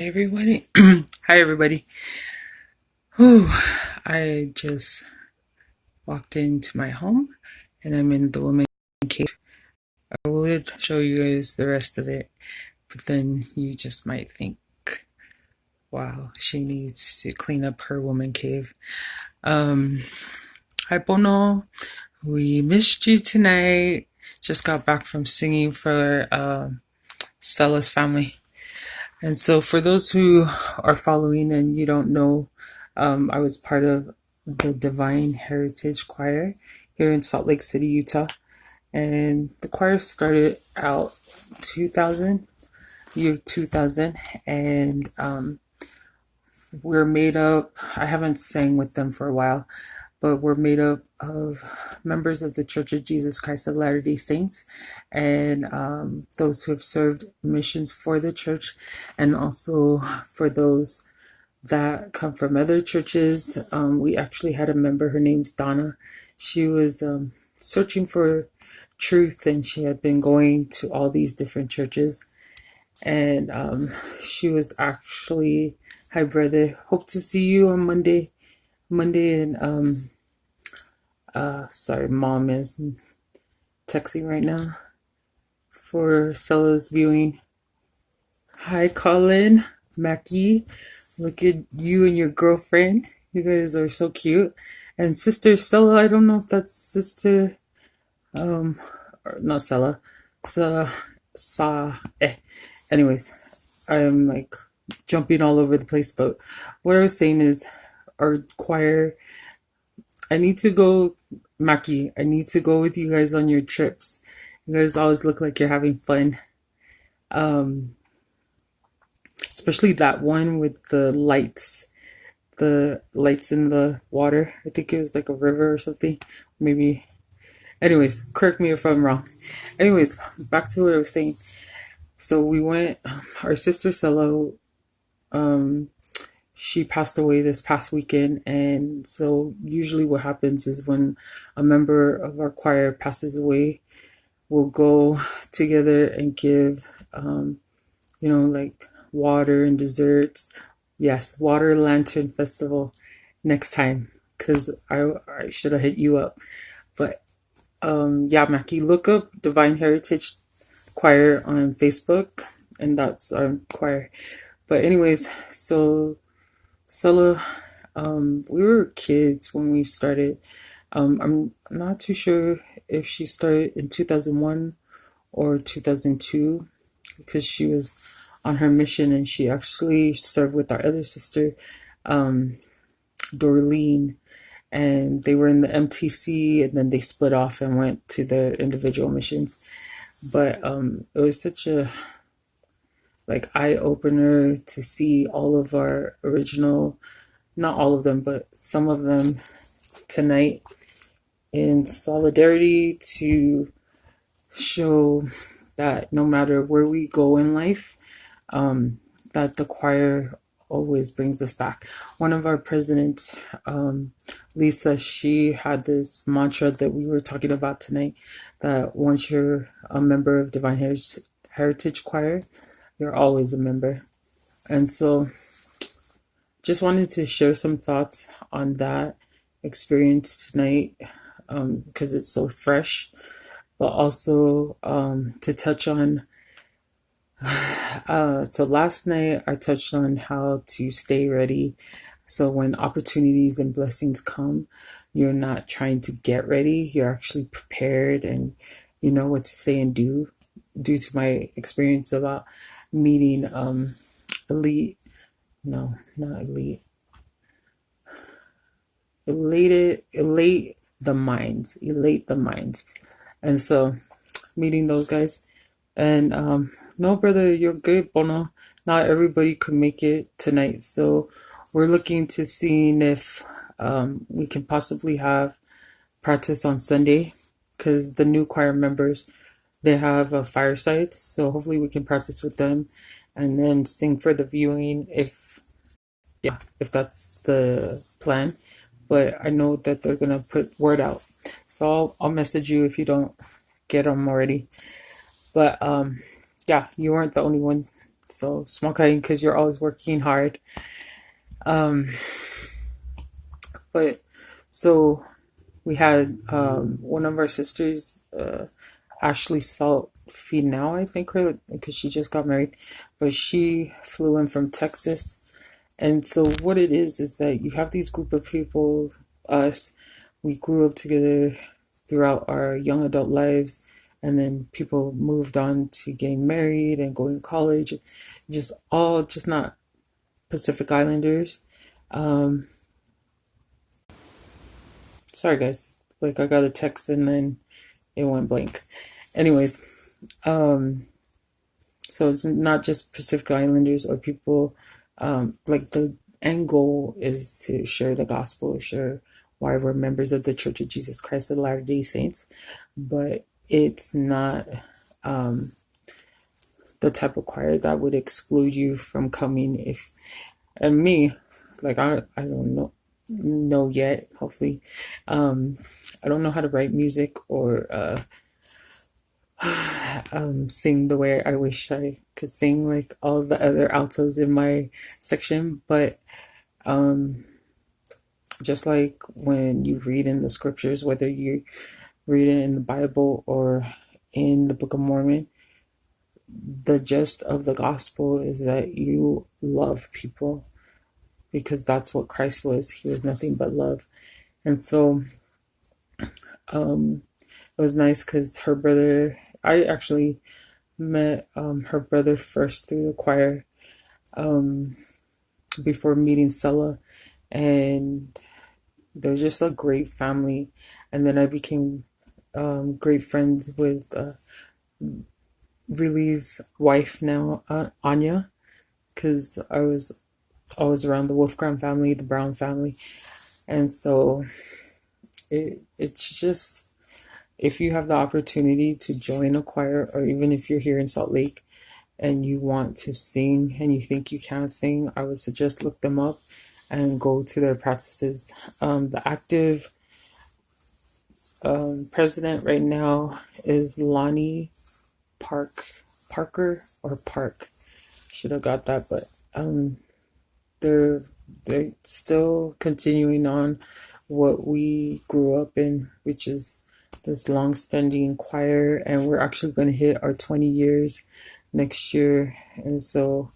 Everybody. Hi, everybody. Whew. I just walked into my home and I'm in the woman cave. I would show you guys the rest of it, but then you just might think, wow, she needs to clean up her woman cave. Um, Hi, Bono. We missed you tonight. Just got back from singing for Stella's family. And so, for those who are following and you don't know, I was part of the Divine Heritage Choir here in Salt Lake City, Utah. And the choir started out 2000, year 2000. And we're made up, I haven't sang with them for a while, but we're made up of members of the Church of Jesus Christ of Latter-day Saints and those who have served missions for the church, and also for those that come from other churches. We actually had a member, her name's Donna. She was searching for truth, and she had been going to all these different churches. And she was actually, hi brother, hope to see you on Monday. And sorry, mom is texting right now for Stella's viewing. Hi Colin, Mackie, look at you and your girlfriend. You guys are so cute. And sister Stella, I don't know if that's sister, or not Stella, Anyways, I'm like jumping all over the place. But what I was saying is, our choir, I need to go, Mackie, I need to go with you guys on your trips. You guys always look like you're having fun. Um, Especially that one with the lights in the water. I think it was like a river or something. Maybe. Anyways, correct me if I'm wrong. Anyways, back to what I was saying. So we went, our sister Stella, she passed away this past weekend. And so usually what happens is when a member of our choir passes away, we'll go together and give, like water and desserts. Yes, Water Lantern Festival next time, because I should have hit you up. But yeah, Mackie, look up Divine Heritage Choir on Facebook, and that's our choir. But anyways, so Stella, we were kids when we started. I'm not too sure if she started in 2001 or 2002, because she was on her mission and she actually served with our other sister, Dorleen, and they were in the MTC, and then they split off and went to their individual missions. But it was such a like eye opener to see all of our original, not all of them, but some of them tonight in solidarity, to show that no matter where we go in life, that the choir always brings us back. One of our presidents, Lisa, she had this mantra that we were talking about tonight, that once you're a member of Divine Heritage Choir, you're always a member. And so just wanted to share some thoughts on that experience tonight, because it's so fresh, but also to touch on. So last night I touched on how to stay ready. So when opportunities and blessings come, you're not trying to get ready, you're actually prepared, and you know what to say and do. Due to my experience about meeting elite, no, not elite, elate the minds. And so meeting those guys. And no, brother, you're good, Bono. Not everybody could make it tonight, so we're looking to seeing if we can possibly have practice on Sunday, because the new choir members, they have a fireside, so hopefully we can practice with them and then sing for the viewing if that's the plan. But I know that they're gonna put word out, so I'll message you if you don't get them already. But yeah, you weren't the only one So small kind because you're always working hard. Um, but so we had one of our sisters, Ashley Salt Finau, I think, her because she just got married, but she flew in from Texas. And so what it is that you have these group of people, us, we grew up together throughout our young adult lives, and then people moved on to getting married and going to college, just not Pacific Islanders. Um, Sorry guys, like I got a text and then it went blank. Anyways, um, so it's not just Pacific Islanders or people, like the end goal is to share the gospel, share why we're members of the Church of Jesus Christ of Latter-day Saints, but it's not um, the type of choir that would exclude you from coming. If and me, like I don't know yet. Hopefully, um, I don't know how to write music or sing the way I wish I could sing, like all the other altos in my section. But um, just like when you read in the scriptures, whether you read it in the Bible or in the Book of Mormon, the gist of the gospel is that you love people because that's what Christ was. He was nothing but love. And so it was nice because her brother, I actually met her brother first through the choir before meeting Sella, and they're just a great family. And then I became great friends with Riley's wife now, Anya, because I was always around the Wolfgram family, the Brown family, and so it's just if you have the opportunity to join a choir, or even if you're here in Salt Lake and you want to sing and you think you can sing, I would suggest look them up and go to their practices. The active president right now is Lonnie Parker or Park. Should have got that, but they're they're still continuing on what we grew up in, which is this long-standing choir, and we're actually going to hit our 20 years next year, and so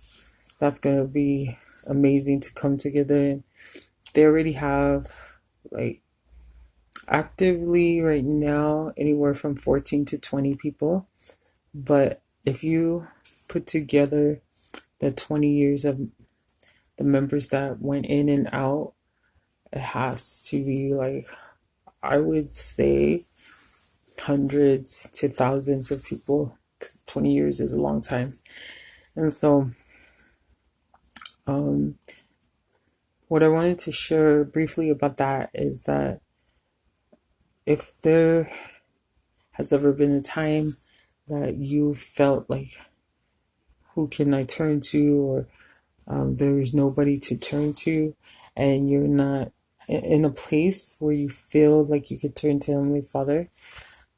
that's going to be amazing to come together. They already have like actively right now anywhere from 14 to 20 people, but if you put together the 20 years of the members that went in and out, it has to be like, I would say, hundreds to thousands of people. 20 years is a long time. And so um, what I wanted to share briefly about that is that if there has ever been a time that you felt like, who can I turn to, or there's nobody to turn to, and you're not in a place where you feel like you could turn to Heavenly Father,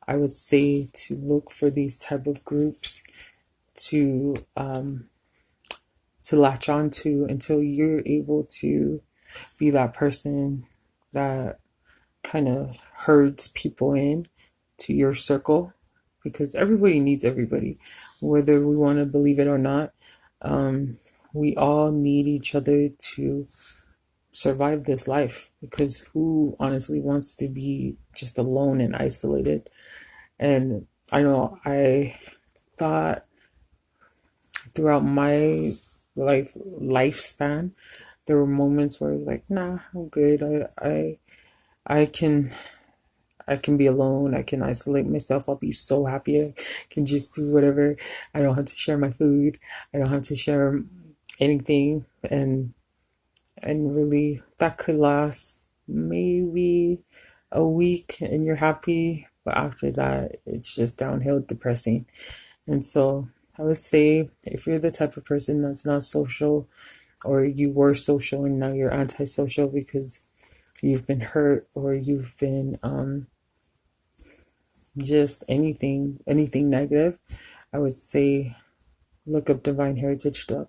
I would say to look for these type of groups to latch on to until you're able to be that person that kind of herds people in to your circle, because everybody needs everybody, whether we want to believe it or not. We all need each other to survive this life, because who honestly wants to be just alone and isolated? And I know I thought throughout my lifespan there were moments where I was like, nah, I'm good. I can be alone. I can isolate myself. I'll be so happy. I can just do whatever. I don't have to share my food. I don't have to share anything. And really, that could last maybe a week and you're happy. But after that, it's just downhill depressing. And so I would say if you're the type of person that's not social, or you were social and now you're antisocial because you've been hurt, or you've been just anything negative, I would say look up Divine Heritage. I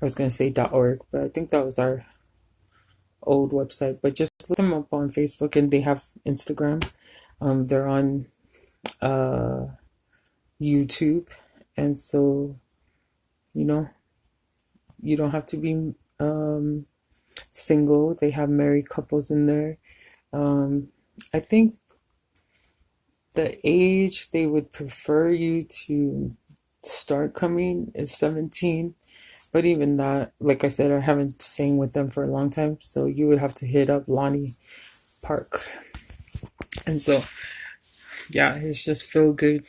was gonna say .org, but I think that was our old website. But just look them up on Facebook, and they have Instagram. They're on uh, YouTube, and so you know you don't have to be single. They have married couples in there. I think the age they would prefer you to start coming is 17. But even that, like I said, I haven't sang with them for a long time, so you would have to hit up Lonnie Park. And so, yeah, it's just feel good.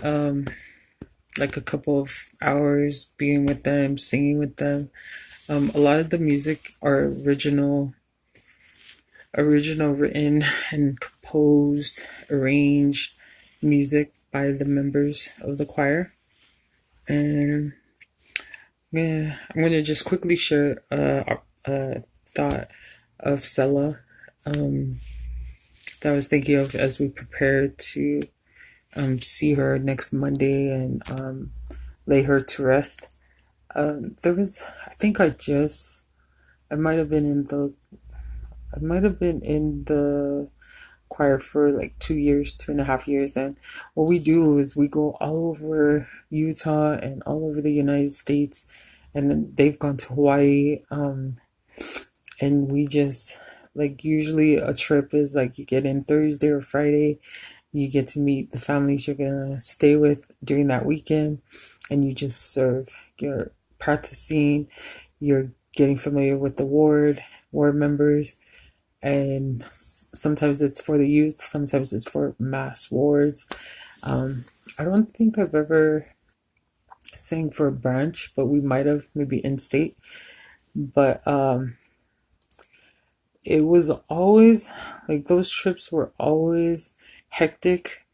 Like a couple of hours being with them, singing with them. A lot of the music are original written and composed, arranged music by the members of the choir. And yeah, I'm gonna just quickly share a thought of Sela that I was thinking of as we prepare to see her next Monday and lay her to rest. There was, I think I might have been in the choir for like 2 years, 2.5 years, and what we do is we go all over Utah and all over the United States, and then they've gone to Hawaii, and we just like usually a trip is like you get in Thursday or Friday, you get to meet the families you're gonna stay with during that weekend, and you just serve. You're practicing, you're getting familiar with the ward members, and sometimes it's for the youth, sometimes it's for mass wards. I don't think I've ever sang for a branch, but we might have, maybe in state. But it was always like those trips were always hectic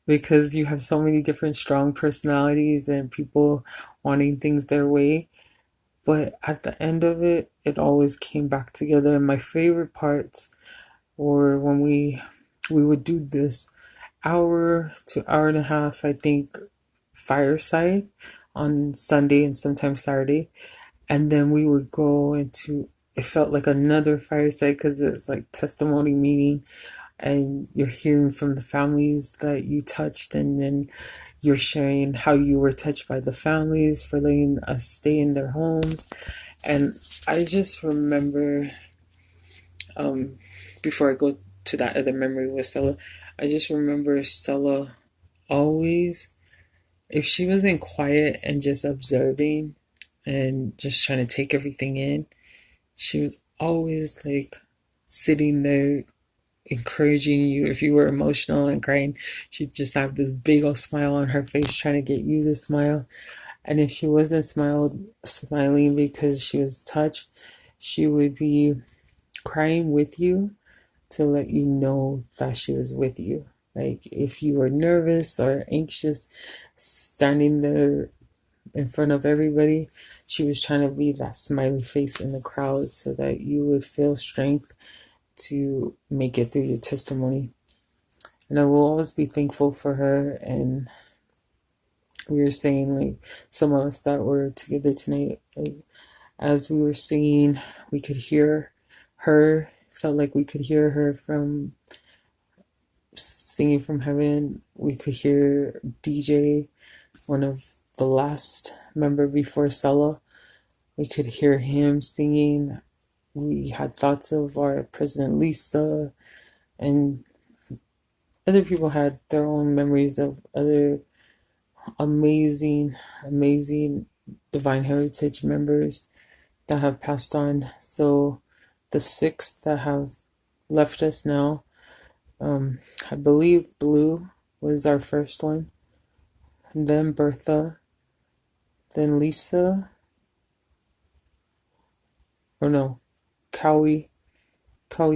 because you have so many different strong personalities and people wanting things their way. But at the end of it, it always came back together. And my favorite parts were when we would do this hour to hour and a half, I think, fireside on Sunday and sometimes Saturday. And then we would go into, it felt like another fireside because it's like testimony meeting, and you're hearing from the families that you touched, and then you're sharing how you were touched by the families for letting us stay in their homes. And I just remember, before I go to that other memory with Stella, I just remember Stella always, if she wasn't quiet and just observing and just trying to take everything in, she was always like sitting there encouraging you. If you were emotional and crying, she'd just have this big old smile on her face trying to get you to smile. And if she wasn't smiling because she was touched, she would be crying with you to let you know that she was with you. Like if you were nervous or anxious standing there in front of everybody, she was trying to be that smiley face in the crowd so that you would feel strength to make it through your testimony. And I will always be thankful for her. And we were saying, like, some of us that were together tonight, like, as we were singing, we could hear her, felt like we could hear her from singing from heaven. We could hear DJ, one of the last member before Sela. We could hear him singing. We had thoughts of our President Lisa, and other people had their own memories of other amazing, amazing Divine Heritage members that have passed on. So the 6 that have left us now, I believe Blue was our first one, and then Bertha, then Lisa, or no, Cowie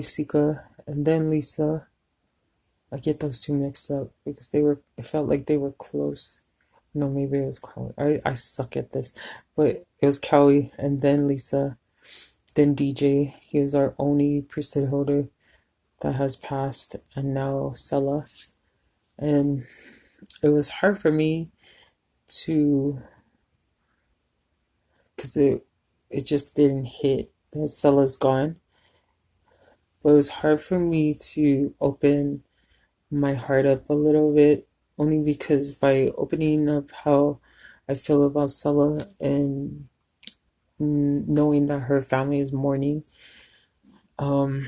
Sika, and then Lisa. I get those two mixed up because it felt like they were close. No, maybe it was Cowie. I suck at this. But it was Cowie, and then Lisa, then DJ. He was our only priesthood holder that has passed, and now Sela. And it was hard for me to because it just didn't hit that Stella's gone. But it was hard for me to open my heart up a little bit, only because by opening up how I feel about Stella and knowing that her family is mourning, because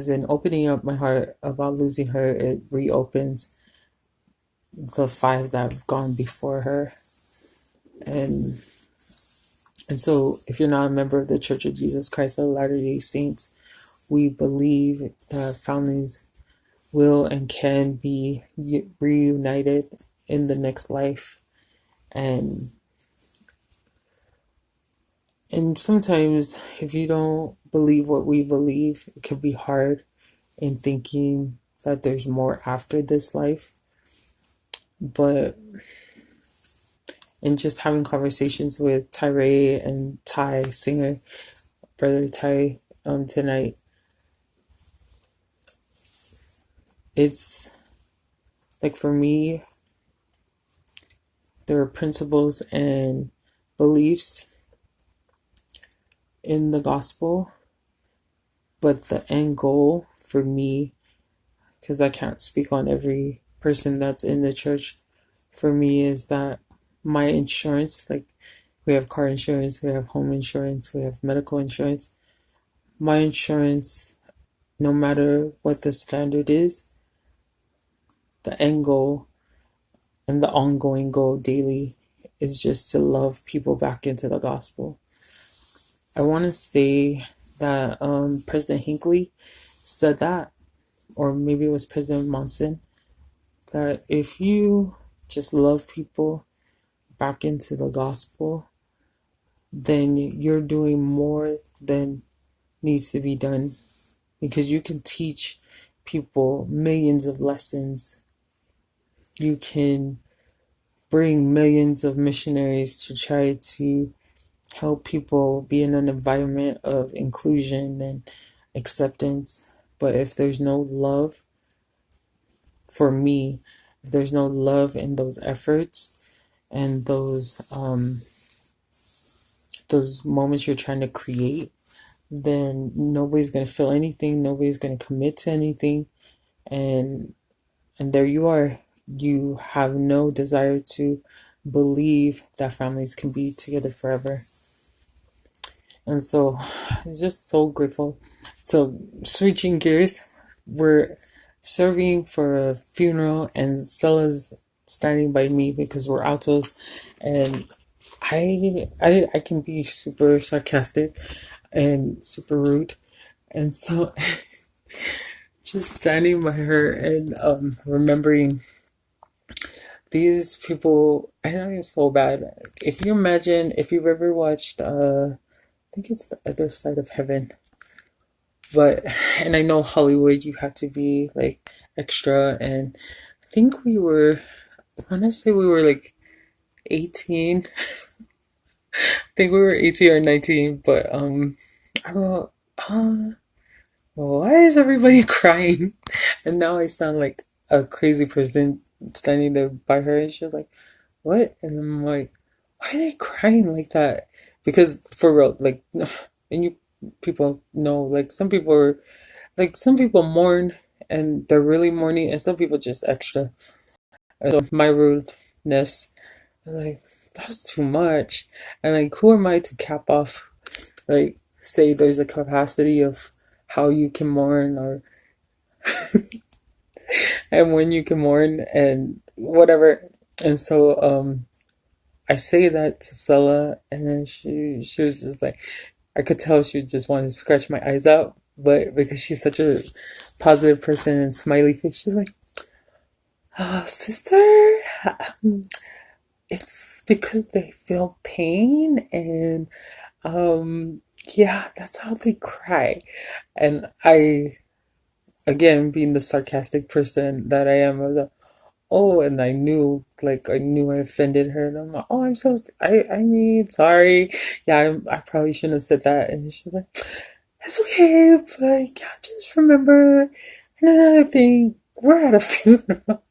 in opening up my heart about losing her, it reopens the five that have gone before her. And so if you're not a member of the Church of Jesus Christ of Latter-day Saints, we believe that families will and can be reunited in the next life. And sometimes if you don't believe what we believe, it can be hard in thinking that there's more after this life. But in just having conversations with Tyree and Ty Singer, Brother Ty, tonight, it's like, for me, there are principles and beliefs in the gospel, but the end goal for me, because I can't speak on every person that's in the church, for me is that my insurance, like we have car insurance, we have home insurance, we have medical insurance, my insurance, no matter what the standard is, the end goal and the ongoing goal daily is just to love people back into the gospel. I want to say that President Hinckley said that, or maybe it was President Monson, that if you just love people back into the gospel, then you're doing more than needs to be done, because you can teach people millions of lessons. You can bring millions of missionaries to try to help people be in an environment of inclusion and acceptance. But if there's no love, for me, if there's no love in those efforts and those moments you're trying to create, then nobody's going to feel anything, nobody's going to commit to anything, and there you are. You have no desire to believe that families can be together forever. And so I'm just so grateful. So switching gears, we're serving for a funeral and Stella's standing by me because we're altos, and I can be super sarcastic and super rude, and so just standing by her and remembering these people. I know it's so bad. If you imagine, if you've ever watched I think it's The Other Side of Heaven, but, and I know Hollywood, you have to be like extra, and I think I want to say we were like 18. I think we were 18 or 19, but I go, why is everybody crying? And now I sound like a crazy person standing there by her, and she's like, what? And I'm like, why are they crying like that? Because for real, like, and you people know, like, some people are, like, some people mourn and they're really mourning, and some people just extra. And so my rudeness, I'm like, that's too much. And like, who am I to cap off, like, say there's a capacity of how you can mourn, or and when you can mourn and whatever. And so I say that to Stella, and then she was just like, I could tell she just wanted to scratch my eyes out, but because she's such a positive person and smiley face, she's like, oh, sister, it's because they feel pain, and yeah, that's how they cry. And I, again, being the sarcastic person that I am, I was like, oh, and I knew, like, I knew I offended her, and I'm like, oh, I'm so, I mean, sorry. Yeah, I probably shouldn't have said that. And she's like, it's okay, but yeah, just remember, and another thing, we're at a funeral.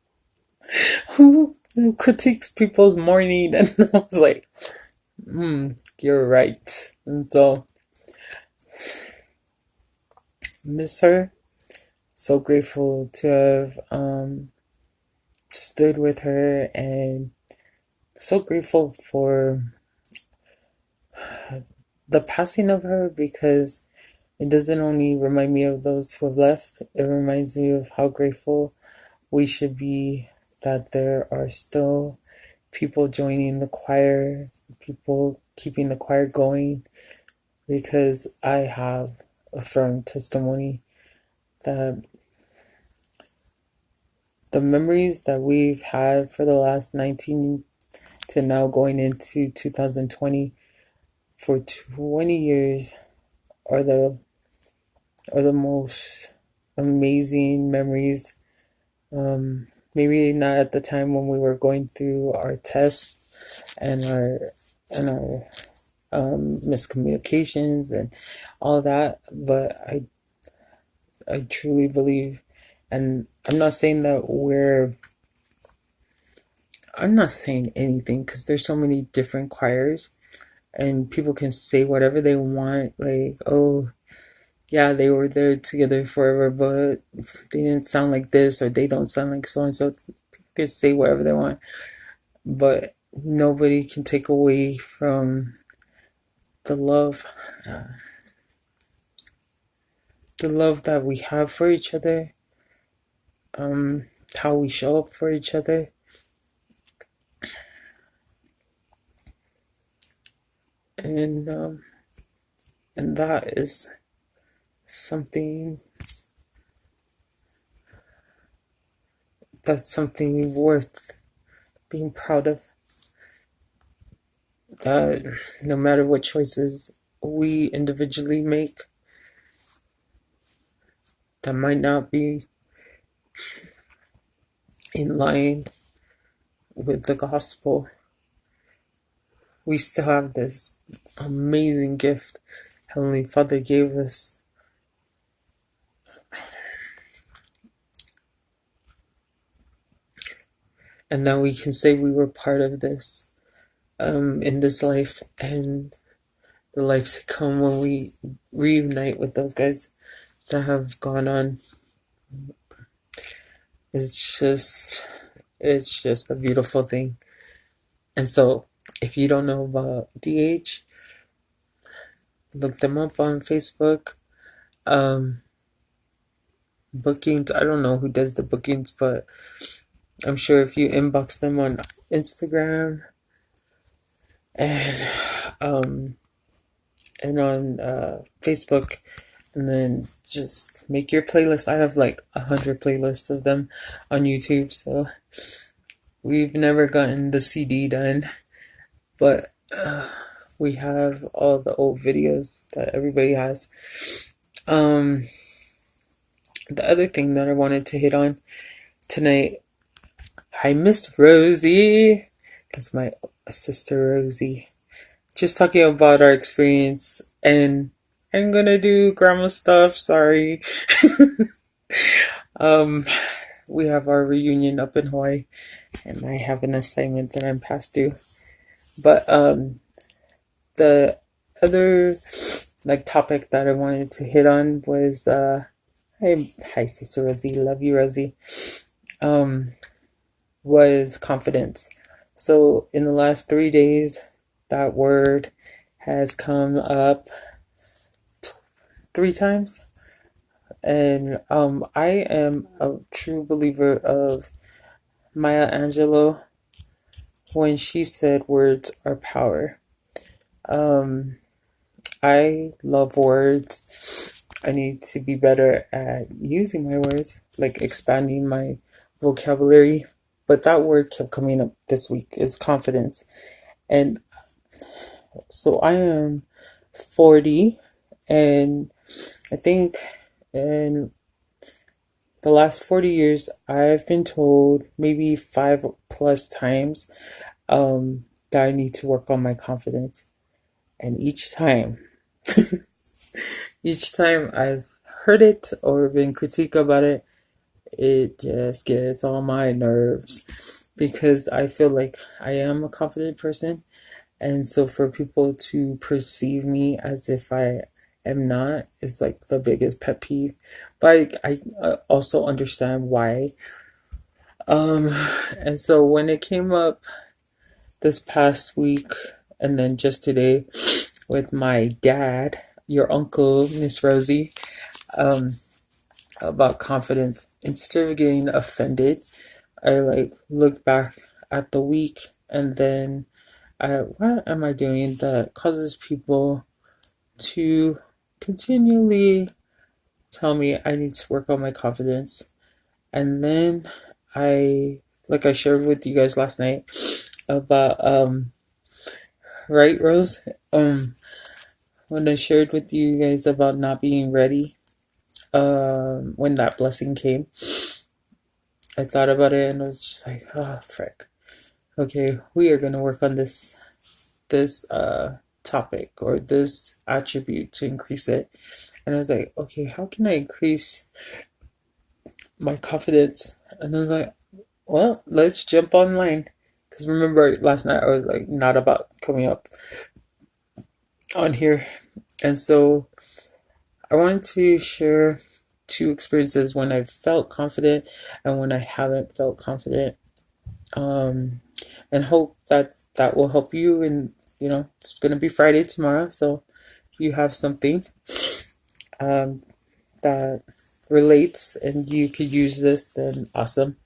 Who critiques people's mourning? And I was like, You're right. And so, miss her. So grateful to have stood with her, and so grateful for the passing of her, because it doesn't only remind me of those who have left, it reminds me of how grateful we should be that there are still people joining the choir, people keeping the choir going, because I have a firm testimony that the memories that we've had for the last 19 to now going into 2020, for 20 years, are the most amazing memories. Maybe not at the time when we were going through our tests and our miscommunications and all that, but I truly believe, and I'm not saying anything, because there's so many different choirs and people can say whatever they want, like, oh yeah, they were there together forever, but they didn't sound like this, or they don't sound like so and so. People can say whatever they want, but nobody can take away from the love, uh, the love that we have for each other, how we show up for each other, and that is something something worth being proud of. That no matter what choices we individually make that might not be in line with the gospel, we still have this amazing gift Heavenly Father gave us. And that we can say we were part of this in this life and the life to come, when we reunite with those guys that have gone on. It's just a beautiful thing. And so, if you don't know about DH, look them up on Facebook. Bookings, I don't know who does the bookings, but I'm sure if you inbox them on Instagram and on Facebook, and then just make your playlist. I have like 100 playlists of them on YouTube, so we've never gotten the CD done, but we have all the old videos that everybody has. The other thing that I wanted to hit on tonight, I miss Rosie. That's my sister Rosie. Just talking about our experience, and I'm gonna do grandma stuff, sorry. We have our reunion up in Hawaii, and I have an assignment that I'm past due. But the other topic that I wanted to hit on was hi sister Rosie, love you Rosie. Was confidence. So in the last 3 days, that word has come up 3 times, and I am a true believer of Maya Angelou when she said words are power. I love words. I need to be better at using my words, like expanding my vocabulary. But that word kept coming up this week, is confidence. And so I am 40, and I think in the last 40 years, I've been told maybe 5+ times that I need to work on my confidence. And each time I've heard it or been critiqued about it, it just gets on my nerves, because I feel like I am a confident person, And so for people to perceive me as if I am not is like the biggest pet peeve. But I also understand why. Um, and so when it came up this past week and then just today with my dad, your uncle, Miss Rosie, um, about confidence, instead of getting offended, I like looked back at the week and then what am I doing that causes people to continually tell me I need to work on my confidence. And then like I shared with you guys last night about, right, Rose? When I shared with you guys about not being ready, when that blessing came, I thought about it and I was just like, oh, frick. Okay, we are going to work on this topic or this attribute to increase it. And I was like, okay, how can I increase my confidence? And I was like, well, let's jump online. Because remember last night I was like not about coming up on here. And so I wanted to share two experiences when I felt confident and when I haven't felt confident. Um, and hope that that will help you. And, it's going to be Friday tomorrow. So if you have something um, that relates and you could use this, then awesome.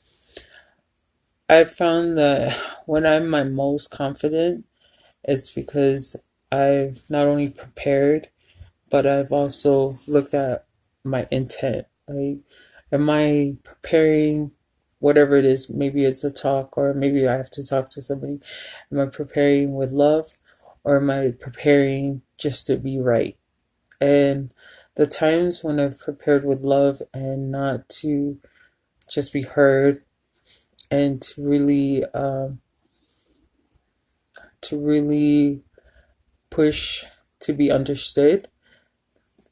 I've found that when I'm my most confident, it's because I've not only prepared, but I've also looked at my intent. Like, am I preparing whatever it is? Maybe it's a talk, or maybe I have to talk to somebody. Am I preparing with love, or am I preparing just to be right? And the times when I've prepared with love and not to just be heard and to really push to be understood,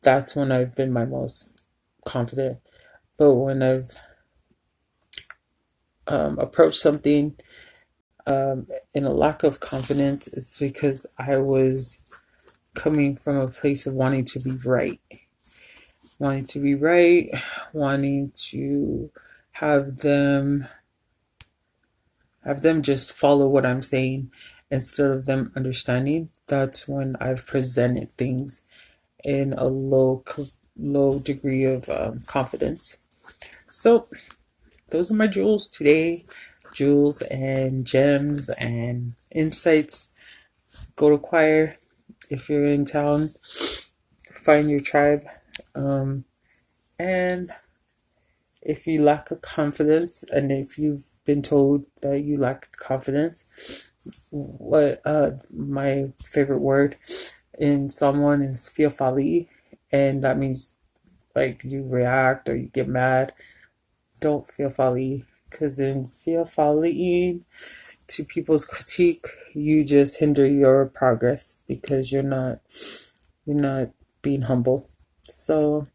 that's when I've been my most confident. But when I've approached something in a lack of confidence, it's because I was coming from a place of wanting to be right, wanting to be right, wanting to have them just follow what I'm saying instead of them understanding. That's when I've presented things in a low degree of confidence. So those are my jewels today. Jewels and gems and insights. Go to choir if you're in town. Find your tribe. And if you lack a confidence, and if you've been told that you lack confidence, what my favorite word in someone is fiafali, and that means like you react or you get mad. Don't fiafali, because in fiafaliing to people's critique, you just hinder your progress because you're not being humble. So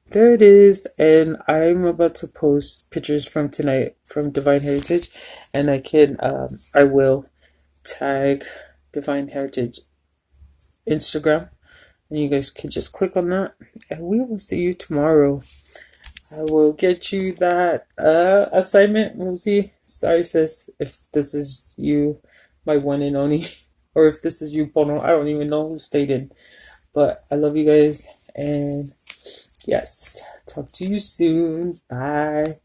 there it is, and I'm about to post pictures from tonight from Divine Heritage, and I will tag Divine Heritage Instagram, and you guys can just click on that, and we will see you tomorrow. I will get you that assignment. We'll see. Sorry, sis, if this is you, my one and only, or if this is you, Bono. I don't even know who stayed in, but I love you guys, and yes, talk to you soon. Bye.